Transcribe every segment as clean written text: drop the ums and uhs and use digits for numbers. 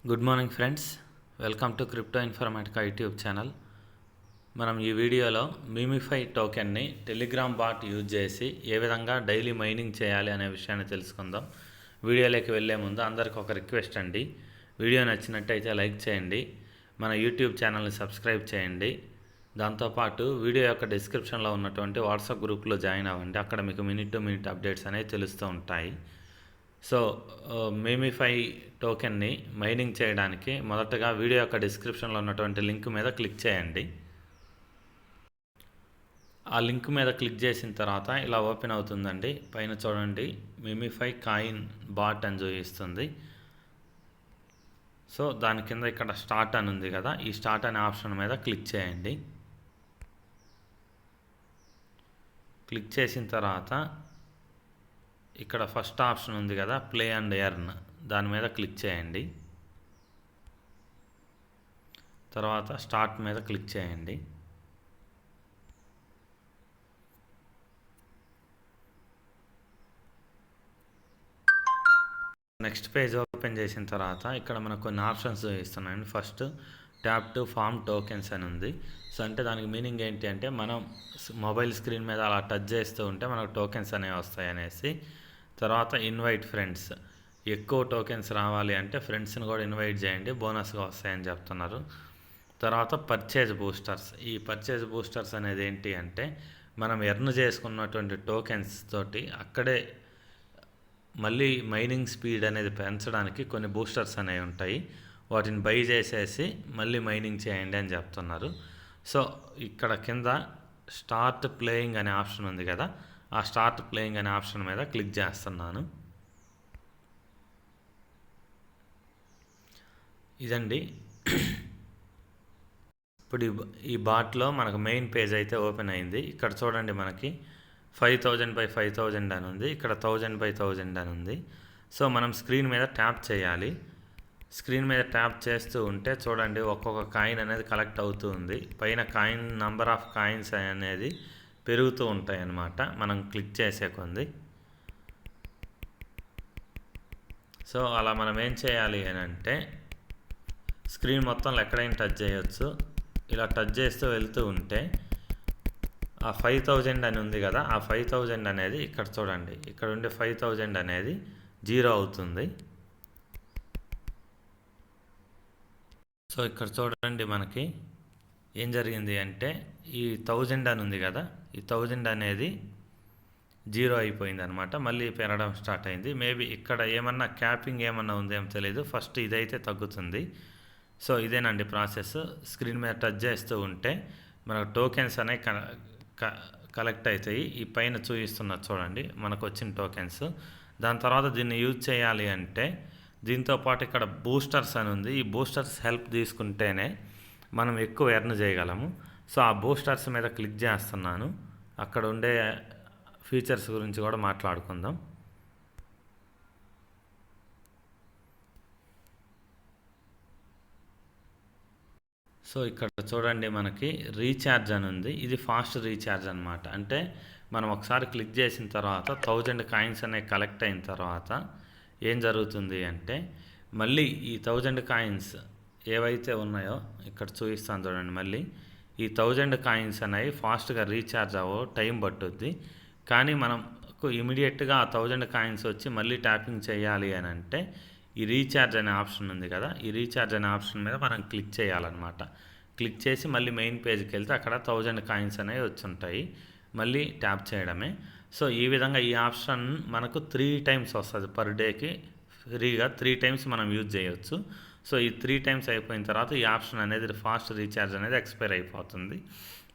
Good morning friends, welcome to crypto Informatica YouTube channel. మనం ఈ వీడియోలో మీమిఫై టోకెన్ని టెలిగ్రామ్ బాట్ యూజ్ చేసి ఏ విధంగా డైలీ మైనింగ్ చేయాలి అనే విషయాన్ని తెలుసుకుందాం. వీడియోలోకి వెళ్ళే ముందు అందరికీ ఒక రిక్వెస్ట్ అండి, వీడియో నచ్చినట్టయితే లైక్ చేయండి, మన యూట్యూబ్ ఛానల్ని సబ్స్క్రైబ్ చేయండి. దాంతోపాటు వీడియో యొక్క డిస్క్రిప్షన్లో ఉన్నటువంటి వాట్సాప్ గ్రూప్లో జాయిన్ అవ్వండి. అక్కడ మీకు మినిట్ టు మినిట్ అప్డేట్స్ అనేవి తెలుస్తూ ఉంటాయి. సో మీమిఫై టోకెన్ని మైనింగ్ చేయడానికి మొదటగా వీడియో యొక్క డిస్క్రిప్షన్లో ఉన్నటువంటి లింక్ మీద క్లిక్ చేయండి. ఆ లింక్ మీద క్లిక్ చేసిన తర్వాత ఇలా ఓపెన్ అవుతుందండి. పైన చూడండి, మీమిఫై కాయిన్ బాట్ అని చూపిస్తుంది. సో దాని కింద ఇక్కడ స్టార్ట్ అని ఉంది కదా, ఈ స్టార్ట్ అనే ఆప్షన్ మీద క్లిక్ చేయండి. క్లిక్ చేసిన తర్వాత ఇక్కడ ఫస్ట్ ఆప్షన్ ఉంది కదా, ప్లే అండ్ ఎర్న్, దాని మీద క్లిక్ చేయండి. తర్వాత స్టార్ట్ మీద క్లిక్ చేయండి. నెక్స్ట్ పేజ్ ఓపెన్ చేసిన తర్వాత ఇక్కడ మనకు కొన్ని ఆప్షన్స్ ఇస్తున్నాయండి. First tap to form tokens అని ఉంది. సో అంటే దానికి మీనింగ్ ఏంటి అంటే, మనం మొబైల్ స్క్రీన్ మీద అలా టచ్ చేస్తూ ఉంటే మనకు టోకెన్స్ అనేవి వస్తాయి అనేసి. తర్వాత ఇన్వైట్ ఫ్రెండ్స్, ఎక్కువ టోకెన్స్ రావాలి అంటే ఫ్రెండ్స్ని కూడా ఇన్వైట్ చేయండి, బోనస్గా వస్తాయని చెప్తున్నారు. తర్వాత పర్చేజ్ బూస్టర్స్, ఈ పర్చేజ్ బూస్టర్స్ అనేది ఏంటి అంటే, మనం ఎర్న్ చేసుకున్నటువంటి టోకెన్స్ తోటి అక్కడే మళ్ళీ మైనింగ్ స్పీడ్ అనేది పెంచడానికి కొన్ని బూస్టర్స్ అనేవి ఉంటాయి. వాటిని బై చేసేసి మళ్ళీ మైనింగ్ చేయండి అని చెప్తున్నారు. సో ఇక్కడ కింద స్టార్ట్ ప్లేయింగ్ అనే ఆప్షన్ ఉంది కదా, ఆ స్టార్ట్ ప్లేయింగ్ అనే ఆప్షన్ మీద క్లిక్ చేస్తున్నాను. ఇదండి, ఇప్పుడు ఈ బాట్లో మనకు మెయిన్ పేజ్ అయితే ఓపెన్ అయింది. ఇక్కడ చూడండి, మనకి 5000 by 5000 అని ఉంది, ఇక్కడ 1000 by 1000 అని ఉంది. సో మనం స్క్రీన్ మీద ట్యాప్ చేయాలి. స్క్రీన్ మీద ట్యాప్ చేస్తూ ఉంటే చూడండి, ఒక్కొక్క కాయిన్ అనేది కలెక్ట్ అవుతూ ఉంది. పైన కాయిన్ నంబర్ ఆఫ్ కాయిన్స్ అనేది పెరుగుతూ ఉంటాయి అన్నమాట మనం క్లిక్ చేసే కొంది. సో అలా మనం ఏం చేయాలి అని అంటే, స్క్రీన్ మొత్తంలో ఎక్కడైనా టచ్ చేయొచ్చు. ఇలా టచ్ చేస్తూ వెళ్తూ ఉంటే ఆ 5000 అని ఉంది కదా, ఆ 5000 అనేది ఇక్కడ చూడండి, ఇక్కడ ఉండే 5000 అనేది 0 అవుతుంది. సో ఇక్కడ చూడండి, మనకి ఏం జరిగింది అంటే, ఈ 1000 అని ఉంది కదా, ఈ 1000 అనేది 0 అయిపోయింది అనమాట. మళ్ళీ పెరగడం స్టార్ట్ అయింది. మేబీ ఇక్కడ ఏమన్నా క్యాపింగ్ ఏమన్నా ఉందేమో తెలియదు. ఫస్ట్ ఇదైతే తగ్గుతుంది. సో ఇదేనండి ప్రాసెస్. స్క్రీన్ మీద టచ్ చేస్తూ ఉంటే మనకు టోకెన్స్ అనేవి కలెక్ట్ అవుతాయి. ఈ పైన చూపిస్తున్నది చూడండి, మనకు వచ్చిన టోకెన్స్. దాని తర్వాత దీన్ని యూజ్ చేయాలి అంటే, దీంతోపాటు ఇక్కడ బూస్టర్స్ అని ఉంది. ఈ బూస్టర్స్ హెల్ప్ తీసుకుంటేనే మనం ఎక్కువ ఎర్న్ చేయగలము. సో ఆ బూస్టర్స్ మీద క్లిక్ చేస్తున్నాను. అక్కడ ఉండే ఫీచర్స్ గురించి కూడా మాట్లాడుకుందాం. సో ఇక్కడ చూడండి, మనకి రీఛార్జ్ అని ఉంది. ఇది ఫాస్ట్ రీఛార్జ్ అనమాట. అంటే మనం ఒకసారి క్లిక్ చేసిన తర్వాత 1000 కాయిన్స్ అనేవి కలెక్ట్ అయిన తర్వాత ఏం జరుగుతుంది అంటే, మళ్ళీ ఈ 1000 కాయిన్స్ ఏవైతే ఉన్నాయో ఇక్కడ చూపిస్తాను చూడండి. మళ్ళీ ఈ 1000 కాయిన్స్ అనేవి ఫాస్ట్గా రీఛార్జ్ అవ్వ టైం పట్టుద్ది. కానీ మనకు ఇమీడియట్గా ఆ 1000 కాయిన్స్ వచ్చి మళ్ళీ ట్యాపింగ్ చేయాలి అని అంటే, ఈ రీఛార్జ్ అనే ఆప్షన్ ఉంది కదా, ఈ రీఛార్జ్ అనే ఆప్షన్ మీద మనం క్లిక్ చేయాలన్నమాట. క్లిక్ చేసి మళ్ళీ మెయిన్ పేజ్కి వెళ్తే అక్కడ 1000 కాయిన్స్ అనేవి వచ్చి ఉంటాయి. మళ్ళీ ట్యాప్ చేయడమే. సో ఈ విధంగా ఈ ఆప్షన్ మనకు 3 times వస్తుంది పర్ డేకి. ఫ్రీగా 3 times మనం యూజ్ చేయొచ్చు. సో ఈ 3 times అయిపోయిన తర్వాత ఈ ఆప్షన్ అనేది, ఫాస్ట్ రీఛార్జ్ అనేది ఎక్స్పైర్ అయిపోతుంది.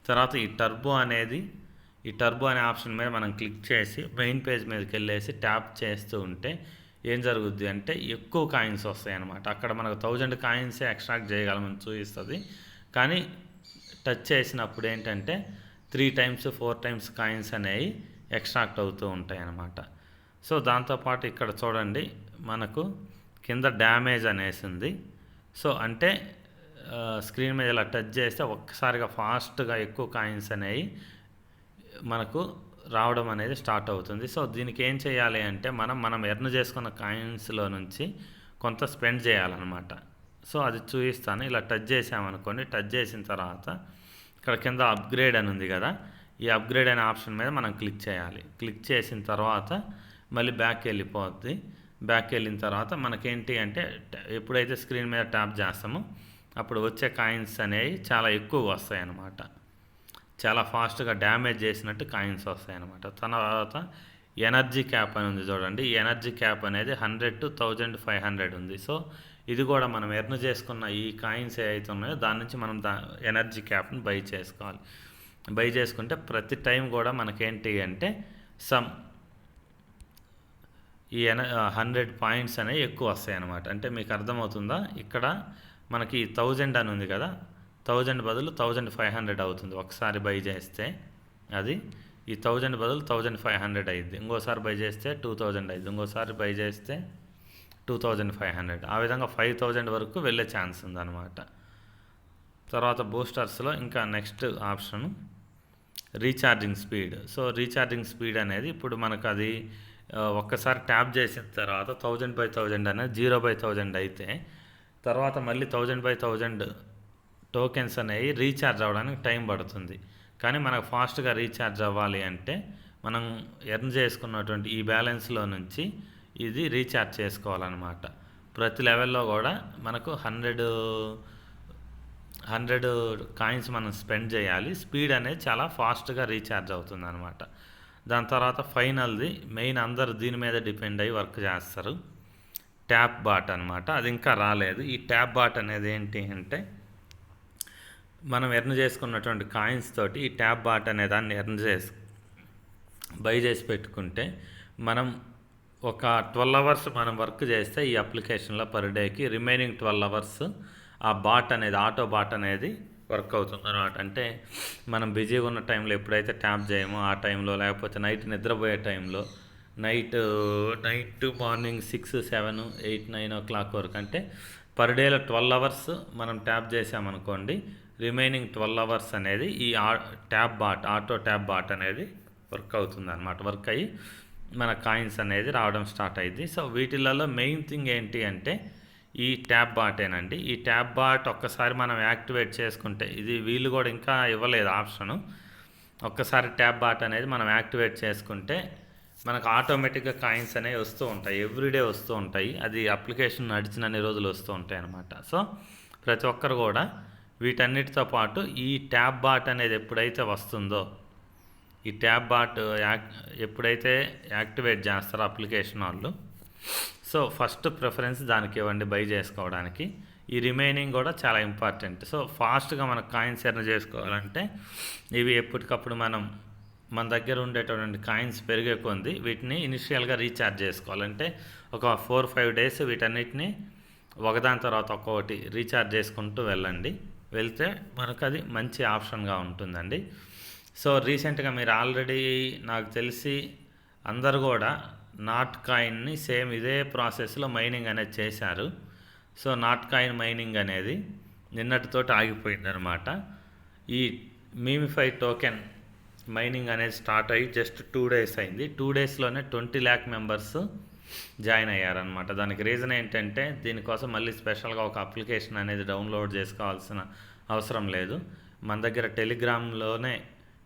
తర్వాత ఈ టర్బో అనే ఆప్షన్ మీద మనం క్లిక్ చేసి మెయిన్ పేజ్ మీదకి వెళ్ళేసి ట్యాప్ చేస్తూ ఉంటే ఏం జరుగుద్ది అంటే, ఎక్కువ కాయిన్స్ వస్తాయి అన్నమాట. అక్కడ మనకు 1000 కాయిన్సే ఎక్స్ట్రాక్ట్ చేయగలమని చూపిస్తుంది. కానీ టచ్ చేసినప్పుడు ఏంటంటే 3 times 4 times కాయిన్స్ అనేవి ఎక్స్ట్రాక్ట్ అవుతూ ఉంటాయి అన్నమాట. సో దాంతోపాటు ఇక్కడ చూడండి, మనకు కింద డ్యామేజ్ అనేసి ఉంది. సో అంటే స్క్రీన్ మీద ఇలా టచ్ చేస్తే ఒక్కసారిగా ఫాస్ట్గా ఎక్కువ కాయిన్స్ అనేవి మనకు రావడం అనేది స్టార్ట్ అవుతుంది. సో దీనికి ఏం చేయాలి అంటే, మనం ఎర్న్ చేసుకున్న కాయిన్స్లో నుంచి కొంత స్పెండ్ చేయాలన్నమాట. సో అది చూపిస్తాను. ఇలా టచ్ చేసామనుకోండి, టచ్ చేసిన తర్వాత ఇక్కడ కింద అప్గ్రేడ్ అని ఉంది కదా, ఈ అప్గ్రేడ్ అనే ఆప్షన్ మీద మనం క్లిక్ చేయాలి. క్లిక్ చేసిన తర్వాత మళ్ళీ బ్యాక్ వెళ్ళిపోద్ది. బ్యాక్ వెళ్ళిన తర్వాత మనకేంటి అంటే ఎప్పుడైతే స్క్రీన్ మీద ట్యాప్ చేస్తామో అప్పుడు వచ్చే కాయిన్స్ అనేవి చాలా ఎక్కువ వస్తాయి అన్నమాట. చాలా ఫాస్ట్గా డ్యామేజ్ చేసినట్టు కాయిన్స్ వస్తాయి అన్నమాట. తర్వాత ఎనర్జీ క్యాప్ అని ఉంది చూడండి. ఈ ఎనర్జీ క్యాప్ అనేది 100 to 1500 ఉంది. సో ఇది కూడా మనం ఎర్న్ చేసుకున్న ఈ కాయిన్స్ ఏవైతే ఉన్నాయో దాని నుంచి మనం ఎనర్జీ క్యాప్ని బై చేసుకోవాలి. బై చేసుకుంటే ప్రతి టైం కూడా మనకేంటి అంటే ఈ 100 పాయింట్స్ అనేవి ఎక్కువ వస్తాయి అన్నమాట. అంటే మీకు అర్థమవుతుందా? ఇక్కడ మనకి 1000 అని ఉంది కదా, 1000 బదులు 1500 అవుతుంది ఒకసారి బై చేస్తే. అది ఈ 1000 బదులు 1500 అయ్యింది. ఇంకోసారి బై చేస్తే 2000 అయ్యింది. ఇంకోసారి బై చేస్తే 2500. ఆ విధంగా 5000 వరకు వెళ్ళే ఛాన్స్ ఉందన్నమాట. తర్వాత బూస్టర్స్లో ఇంకా next option recharging speed. So recharging speed అనేది ఇప్పుడు మనకు అది ఒక్కసారి ట్యాప్ చేసిన తర్వాత 1000/1000 అనేది 0/1000 అయితే తర్వాత మళ్ళీ 1000/1000 టోకెన్స్ అనేవి రీఛార్జ్ అవ్వడానికి టైం పడుతుంది. కానీ మనకు ఫాస్ట్గా రీఛార్జ్ అవ్వాలి అంటే మనం ఎర్న్ చేసుకున్నటువంటి ఈ బ్యాలెన్స్లో నుంచి ఇది రీఛార్జ్ చేసుకోవాలన్నమాట. ప్రతి లెవెల్లో కూడా మనకు 100 కాయిన్స్ మనం స్పెండ్ చేయాలి. స్పీడ్ అనేది చాలా ఫాస్ట్గా రీఛార్జ్ అవుతుంది అనమాట. దాని తర్వాత ఫైనల్ది మెయిన్ అందరు దీని మీద డిపెండ్ అయ్యి వర్క్ చేస్తారు, ట్యాప్ బాట్ అనమాట. అది ఇంకా రాలేదు. ఈ ట్యాప్ బాట్ అనేది ఏంటి అంటే మనం ఎర్న్ చేసుకున్నటువంటి కాయిన్స్ తోటి ఈ ట్యాప్ బాట్ అనే దాన్ని బై చేసి పెట్టుకుంటే మనం ఒక 12 అవర్స్ మనం వర్క్ చేస్తే ఈ అప్లికేషన్లో పర్ డేకి రిమైనింగ్ 12 అవర్స్ ఆ బాట్ అనేది ఆటో బాట్ అనేది వర్క్ అవుతుంది అనమాట. అంటే మనం బిజీగా ఉన్న టైంలో ఎప్పుడైతే ట్యాప్ చేయమో ఆ టైంలో, లేకపోతే నైట్ నిద్రపోయే టైంలో, నైట్ మార్నింగ్ 6, 7, 8, 9 o'clock వరకు, అంటే పర్ డేలో 12 అవర్స్ మనం ట్యాప్ చేసామనుకోండి, రిమైనింగ్ 12 అవర్స్ అనేది ఈ ఆటో ట్యాప్ బాట్ అనేది వర్క్ అవుతుంది అనమాట. వర్క్ అయ్యి మన కాయిన్స్ అనేది రావడం స్టార్ట్ అయింది. సో వీటిలలో మెయిన్ థింగ్ ఏంటి అంటే ఈ ట్యాప్ బాటేనండి. ఈ ట్యాప్ బాట్ ఒక్కసారి మనం యాక్టివేట్ చేసుకుంటే, ఇది వీళ్ళు కూడా ఇంకా ఇవ్వలేదు ఆప్షను, ఒక్కసారి ట్యాప్ బాట్ అనేది మనం యాక్టివేట్ చేసుకుంటే మనకు ఆటోమేటిక్గా కాయిన్స్ అనేవి వస్తూ ఉంటాయి, ఎవ్రీడే వస్తూ ఉంటాయి. అది అప్లికేషన్ నడిచినన్ని రోజులు వస్తూ ఉంటాయి అన్నమాట. సో ప్రతి ఒక్కరు కూడా వీటన్నిటితో పాటు ఈ ట్యాప్ బాట్ అనేది ఎప్పుడైతే వస్తుందో, ఈ ట్యాప్ బాట్ ఎప్పుడైతే యాక్టివేట్ చేస్తారో అప్లికేషన్ వాళ్ళు, సో ఫస్ట్ ప్రిఫరెన్స్ దానికి ఇవ్వండి బై చేసుకోవడానికి. ఈ రిమైనింగ్ కూడా చాలా ఇంపార్టెంట్. సో ఫాస్ట్గా మనకు కాయిన్స్ ఎర్న్ చేసుకోవాలంటే ఇవి ఎప్పటికప్పుడు మన దగ్గర ఉండేటటువంటి కాయిన్స్ పెరిగే కొంది వీటిని ఇనిషియల్గా రీఛార్జ్ చేసుకోవాలంటే ఒక 4-5 డేస్ వీటన్నిటిని ఒకదాని తర్వాత ఒక్కొక్కటి రీఛార్జ్ చేసుకుంటూ వెళ్తే మనకు అది మంచి ఆప్షన్గా ఉంటుందండి. సో రీసెంట్గా మీరు ఆల్రెడీ నాకు తెలిసి అందరు కూడా నాట్ కాయిన్ని సేమ్ ఇదే ప్రాసెస్లో మైనింగ్ అనేది చేశారు. సో నాట్ కాయిన్ మైనింగ్ అనేది నిన్నటితోటి ఆగిపోయిందనమాట. ఈ మీమిఫై టోకెన్ మైనింగ్ అనేది స్టార్ట్ అయ్యి జస్ట్ 2 days అయింది. 2 daysలోనే 20 lakh మెంబర్స్ జాయిన్ అయ్యారనమాట. దానికి రీజన్ ఏంటంటే దీనికోసం మళ్ళీ స్పెషల్గా ఒక అప్లికేషన్ అనేది డౌన్లోడ్ చేసుకోవాల్సిన అవసరం లేదు. మన దగ్గర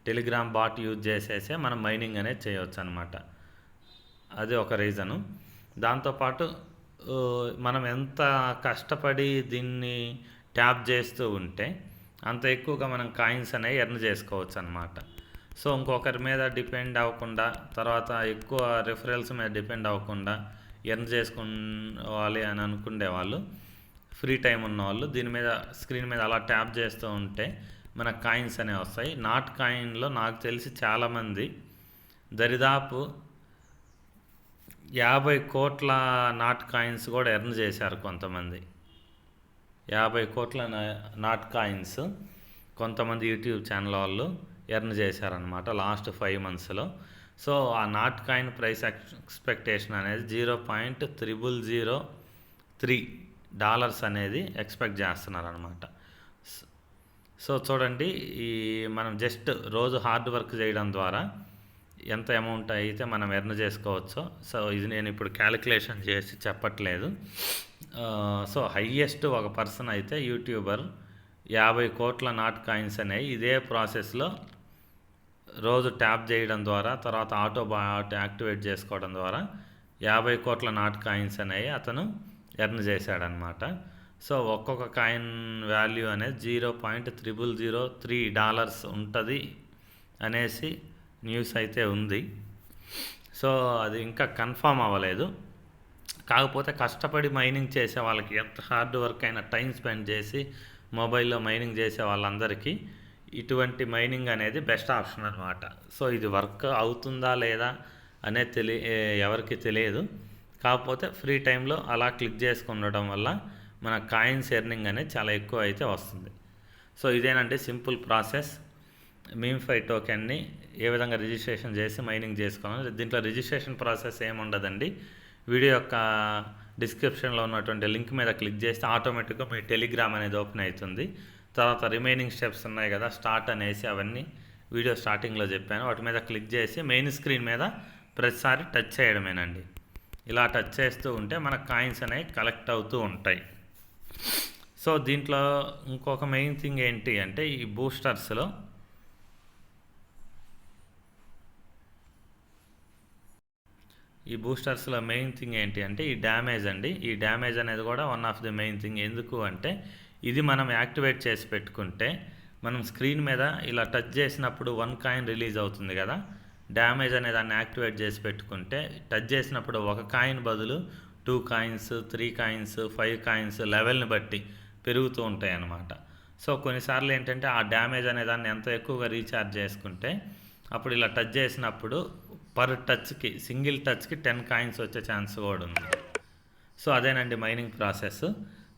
టెలిగ్రామ్ బాట్ యూజ్ చేసేసే మనం మైనింగ్ అనేది చేయవచ్చు అనమాట. అది ఒక రీజను. దాంతోపాటు మనం ఎంత కష్టపడి దీన్ని ట్యాప్ చేస్తూ ఉంటే అంత ఎక్కువగా మనం కాయిన్స్ అనేవి ఎర్న్ చేసుకోవచ్చు అనమాట. సో ఇంకొకరి మీద డిపెండ్ అవ్వకుండా, తర్వాత ఎక్కువ రిఫరల్స్ మీద డిపెండ్ అవ్వకుండా ఎర్న్ చేసుకోవాలి అని అనుకునే వాళ్ళు, ఫ్రీ టైం ఉన్నవాళ్ళు దీని మీద స్క్రీన్ మీద అలా ట్యాప్ చేస్తూ ఉంటే మనకు కాయిన్స్ అనేవి వస్తాయి. నాట్ కాయిన్లో నాకు తెలిసి చాలామంది దరిదాపు 50 కోట్ల నాట్ కాయిన్స్ కూడా ఎర్న్ చేశారు. కొంతమంది 50 కోట్ల నాట్ కాయిన్స్ కొంతమంది యూట్యూబ్ ఛానల్ వాళ్ళు ఎర్న్ చేశారనమాట లాస్ట్ 5 monthsలో. సో ఆ నాట్ కాయిన్ ప్రైస్ ఎక్స్పెక్టేషన్ అనేది $0.0003 అనేది ఎక్స్పెక్ట్ చేస్తున్నారనమాట. సో చూడండి, ఈ మనం జస్ట్ రోజు హార్డ్ వర్క్ చేయడం ద్వారా ఎంత అమౌంట్ అయితే మనం ఎర్న్ చేసుకోవచ్చో. సో ఇది నేను ఇప్పుడు క్యాలిక్యులేషన్ చేసి చెప్పట్లేదు. సో హయ్యెస్ట్ ఒక పర్సన్ అయితే యూట్యూబర్ 50 కోట్ల నాట్ కాయిన్స్ అనేవి ఇదే ప్రాసెస్లో రోజు ట్యాప్ చేయడం ద్వారా, తర్వాత ఆటో బాట్ యాక్టివేట్ చేసుకోవడం ద్వారా 50 కోట్ల నాట్ కాయిన్స్ అనేవి అతను ఎర్న్ చేశాడనమాట. సో ఒక్కొక్క కాయిన్ వాల్యూ అనేది $0.0003 ఉంటుంది అనేసి న్యూస్ అయితే ఉంది. సో అది ఇంకా కన్ఫామ్ అవ్వలేదు. కాకపోతే కష్టపడి మైనింగ్ చేసే వాళ్ళకి, ఎంత హార్డ్ వర్క్ అయినా టైం స్పెండ్ చేసి మొబైల్లో మైనింగ్ చేసే వాళ్ళందరికీ ఇటువంటి మైనింగ్ అనేది బెస్ట్ ఆప్షన్ అనమాట. సో ఇది వర్క్ అవుతుందా లేదా అనేది ఎవరికి తెలియదు. కాకపోతే ఫ్రీ టైంలో అలా క్లిక్ చేసుకుండడం వల్ల మన కాయిన్స్ ఎర్నింగ్ అనేది చాలా ఎక్కువ అయితే వస్తుంది. సో ఇదేనండి సింపుల్ ప్రాసెస్. మీమ్ఫై టోకెన్ని ఏ విధంగా రిజిస్ట్రేషన్ చేసి మైనింగ్ చేసుకోవాలి. దీంట్లో రిజిస్ట్రేషన్ ప్రాసెస్ ఏముండదండి. వీడియో యొక్క డిస్క్రిప్షన్లో ఉన్నటువంటి లింక్ మీద క్లిక్ చేస్తే ఆటోమేటిక్గా మీ టెలిగ్రామ్ అనేది ఓపెన్ అవుతుంది. తర్వాత రిమైనింగ్ స్టెప్స్ ఉన్నాయి కదా, స్టార్ట్ అనేసి, అవన్నీ వీడియో స్టార్టింగ్లో చెప్పాను. వాటి మీద క్లిక్ చేసి మెయిన్ స్క్రీన్ మీద ప్రతిసారి టచ్ చేయడమేనండి. ఇలా టచ్ చేస్తూ ఉంటే మన కాయిన్స్ అనేవి కలెక్ట్ అవుతూ ఉంటాయి. సో దీంట్లో ఇంకొక మెయిన్ థింగ్ ఏంటి అంటే, ఈ బూస్టర్స్లో మెయిన్ థింగ్ ఏంటి అంటే ఈ డ్యామేజ్ అండి. ఈ డ్యామేజ్ అనేది కూడా one of the main thing. ఎందుకు అంటే ఇది మనం యాక్టివేట్ చేసి పెట్టుకుంటే, మనం స్క్రీన్ మీద ఇలా టచ్ చేసినప్పుడు 1 కాయిన్ రిలీజ్ అవుతుంది కదా. డ్యామేజ్ అనే దాన్ని యాక్టివేట్ చేసి పెట్టుకుంటే, టచ్ చేసినప్పుడు 1 కాయిన్ బదులు 2 కాయిన్స్, 3 కాయిన్స్, 5 కాయిన్స్ లెవెల్ని బట్టి పెరుగుతూ ఉంటాయి అన్నమాట. సో కొన్నిసార్లు ఏంటంటే ఆ డ్యామేజ్ అనే దాన్ని ఎంత ఎక్కువగా రీఛార్జ్ చేసుకుంటే, అప్పుడు ఇలా టచ్ చేసినప్పుడు పర్ టచ్కి, సింగిల్ టచ్కి 10 కాయిన్స్ వచ్చే ఛాన్స్ కూడా ఉంది. సో అదేనండి మైనింగ్ ప్రాసెస్.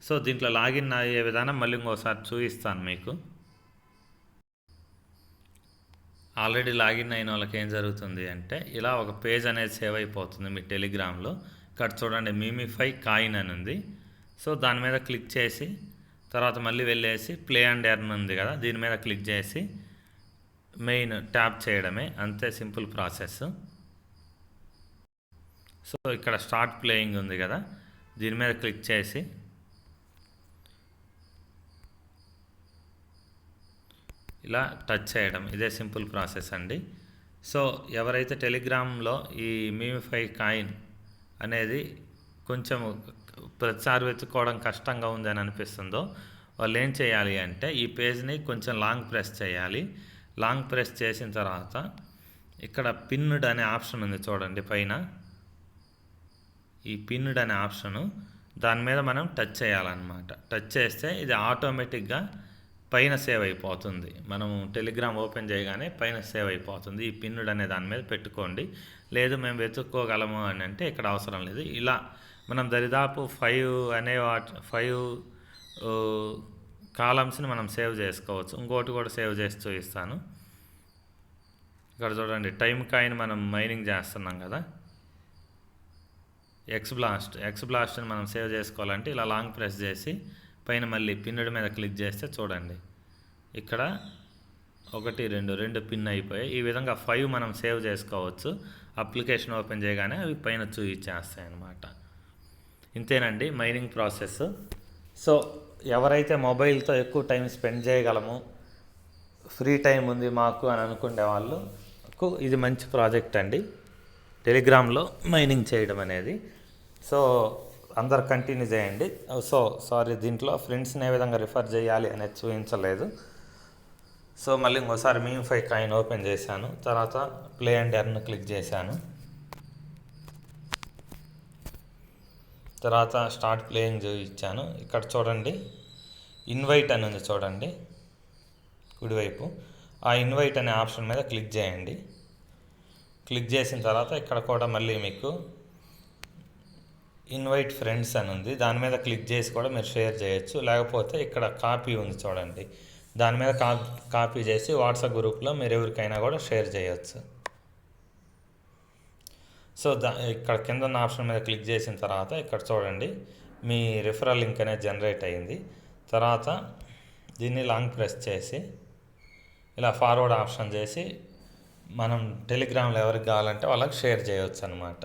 సో దీంట్లో లాగిన్ అయ్యే విధానం మళ్ళీ ఇంకోసారి చూపిస్తాను మీకు. ఆల్రెడీ లాగిన్ అయిన వాళ్ళకి ఏం జరుగుతుంది అంటే, ఇలా ఒక పేజ్ అనేది సేవ్ అయిపోతుంది మీ టెలిగ్రామ్లో. ఇక్కడ చూడండి మీమిఫై కాయిన్ అని ఉంది. సో దాని మీద క్లిక్ చేసి తర్వాత మళ్ళీ వెళ్ళేసి ప్లే అండ్ ఎర్న్ ఉంది కదా, దీని మీద క్లిక్ చేసి మెయిన్ ట్యాప్ చేయడమే, అంతే సింపుల్ ప్రాసెస్. సో ఇక్కడ స్టార్ట్ ప్లేయింగ్ ఉంది కదా, దీని మీద క్లిక్ చేసి ఇలా టచ్ చేయడం, ఇదే సింపుల్ ప్రాసెస్ అండి. సో ఎవరైతే టెలిగ్రామ్లో ఈ మీమిఫై కాయిన్ అనేది కొంచెం ప్రతిసారి వెతుక్కోవడం కష్టంగా ఉందని అనిపిస్తుందో, వాళ్ళు ఏం చేయాలి అంటే ఈ పేజ్ని కొంచెం లాంగ్ ప్రెస్ చేయాలి. లాంగ్ ప్రెస్ చేసిన తర్వాత ఇక్కడ పిన్నుడ్ అనే ఆప్షన్ ఉంది చూడండి పైన, ఈ పిన్నుడ్ అనే ఆప్షను, దాని మీద మనం టచ్ చేయాలన్నమాట. టచ్ చేస్తే ఇది ఆటోమేటిక్గా పైన సేవ్ అయిపోతుంది. మనము టెలిగ్రామ్ ఓపెన్ చేయగానే పైన సేవ్ అయిపోతుంది. ఈ పిన్నుడ్ అనే దాని మీద పెట్టుకోండి. లేదు మేము వెతుక్కోగలము అని అంటే ఇక్కడ అవసరం లేదు. ఇలా మనం దరిదాపు 5 కాలమ్స్ని మనం సేవ్ చేసుకోవచ్చు. ఇంకోటి కూడా సేవ్ చేసి చూపిస్తాను. ఇక్కడ చూడండి టైమ్ కాయిన్ మనం మైనింగ్ చేస్తున్నాం కదా, ఎక్స్ బ్లాస్ట్ని మనం సేవ్ చేసుకోవాలంటే ఇలా లాంగ్ ప్రెస్ చేసి పైన మళ్ళీ పిన్నుడి మీద క్లిక్ చేస్తే చూడండి ఇక్కడ 1, 2 పిన్ అయిపోయాయి. ఈ విధంగా 5 మనం సేవ్ చేసుకోవచ్చు. అప్లికేషన్ ఓపెన్ చేయగానే అవి పైన చూపించేస్తాయి అన్నమాట. ఇంతేనండి మైనింగ్ ప్రాసెస్. సో ఎవరైతే మొబైల్తో ఎక్కువ టైం స్పెండ్ చేయగలము, ఫ్రీ టైం ఉంది మాకు అని అనుకునే వాళ్ళకు ఇది మంచి ప్రాజెక్ట్ అండి, టెలిగ్రామ్లో మైనింగ్ చేయడం అనేది. సో అందరు కంటిన్యూ చేయండి. సో సారీ, దీంట్లో ఫ్రెండ్స్ని ఏ విధంగా రిఫర్ చేయాలి అనేది చూపించలేదు. సో మళ్ళీ ఇంకోసారి మీమిఫై కాయిన్ ఓపెన్ చేశాను, తర్వాత ప్లే అండ్ ఎర్న్ క్లిక్ చేశాను, తర్వాత స్టార్ట్ ప్లేయింగ్ ఇచ్చాను. ఇక్కడ చూడండి ఇన్వైట్ అని ఉంది చూడండి కుడివైపు, ఆ ఇన్వైట్ అనే ఆప్షన్ మీద క్లిక్ చేయండి. క్లిక్ చేసిన తర్వాత ఇక్కడ కూడా మళ్ళీ మీకు ఇన్వైట్ ఫ్రెండ్స్ అని ఉంది, దాని మీద క్లిక్ చేసి కూడా మీరు షేర్ చేయొచ్చు. లేకపోతే ఇక్కడ కాపీ ఉంది చూడండి, దాని మీద కాపీ చేసి వాట్సాప్ గ్రూప్లో మీరు ఎవరికైనా కూడా షేర్ చేయొచ్చు. సో ఇక్కడ కింద ఉన్న ఆప్షన్ మీద క్లిక్ చేసిన తర్వాత ఇక్కడ చూడండి మీ రిఫరల్ లింక్ అనేది జనరేట్ అయ్యింది. తర్వాత దీన్ని లాంగ్ ప్రెస్ చేసి ఇలా ఫార్వర్డ్ ఆప్షన్ చేసి మనం టెలిగ్రామ్లో ఎవరికి కావాలంటే వాళ్ళకి షేర్ చేయవచ్చు అనమాట.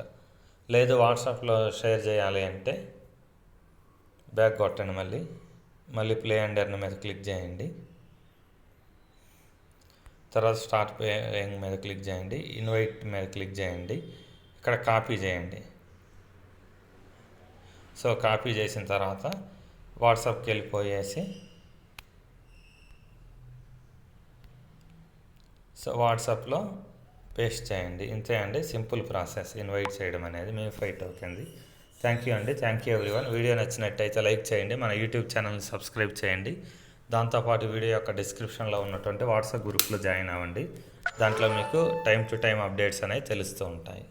లేదు వాట్సాప్లో షేర్ చేయాలి అంటే బ్యాక్ కొట్టండి, మళ్ళీ ప్లే అండ్ ఎర్న్ మీద క్లిక్ చేయండి. తర్వాత స్టార్ట్ పేయింగ్ మీద క్లిక్ చేయండి, ఇన్వైట్ మీద క్లిక్ చేయండి, ఇక్కడ కాపీ చేయండి. సో కాపీ చేసిన తర్వాత వాట్సాప్కి వెళ్ళిపోయేసి సో వాట్సాప్లో పేస్ట్ చేయండి. ఇంతే అండి, సింపుల్ ప్రాసెస్ ఇన్వైట్ చేయడం అనేది మీ 5 టోకెన్ది. థ్యాంక్ యూ అండి, థ్యాంక్ యూ ఎవ్రీవన్. వీడియో నచ్చినట్టయితే లైక్ చేయండి, మన యూట్యూబ్ ఛానల్ని సబ్స్క్రైబ్ చేయండి. దాంతోపాటు వీడియో యొక్క డిస్క్రిప్షన్లో ఉన్నటువంటి వాట్సాప్ గ్రూప్లో జాయిన్ అవ్వండి. దాంట్లో మీకు టైం టు టైం అప్డేట్స్ అనేవి తెలుస్తూ ఉంటాయి.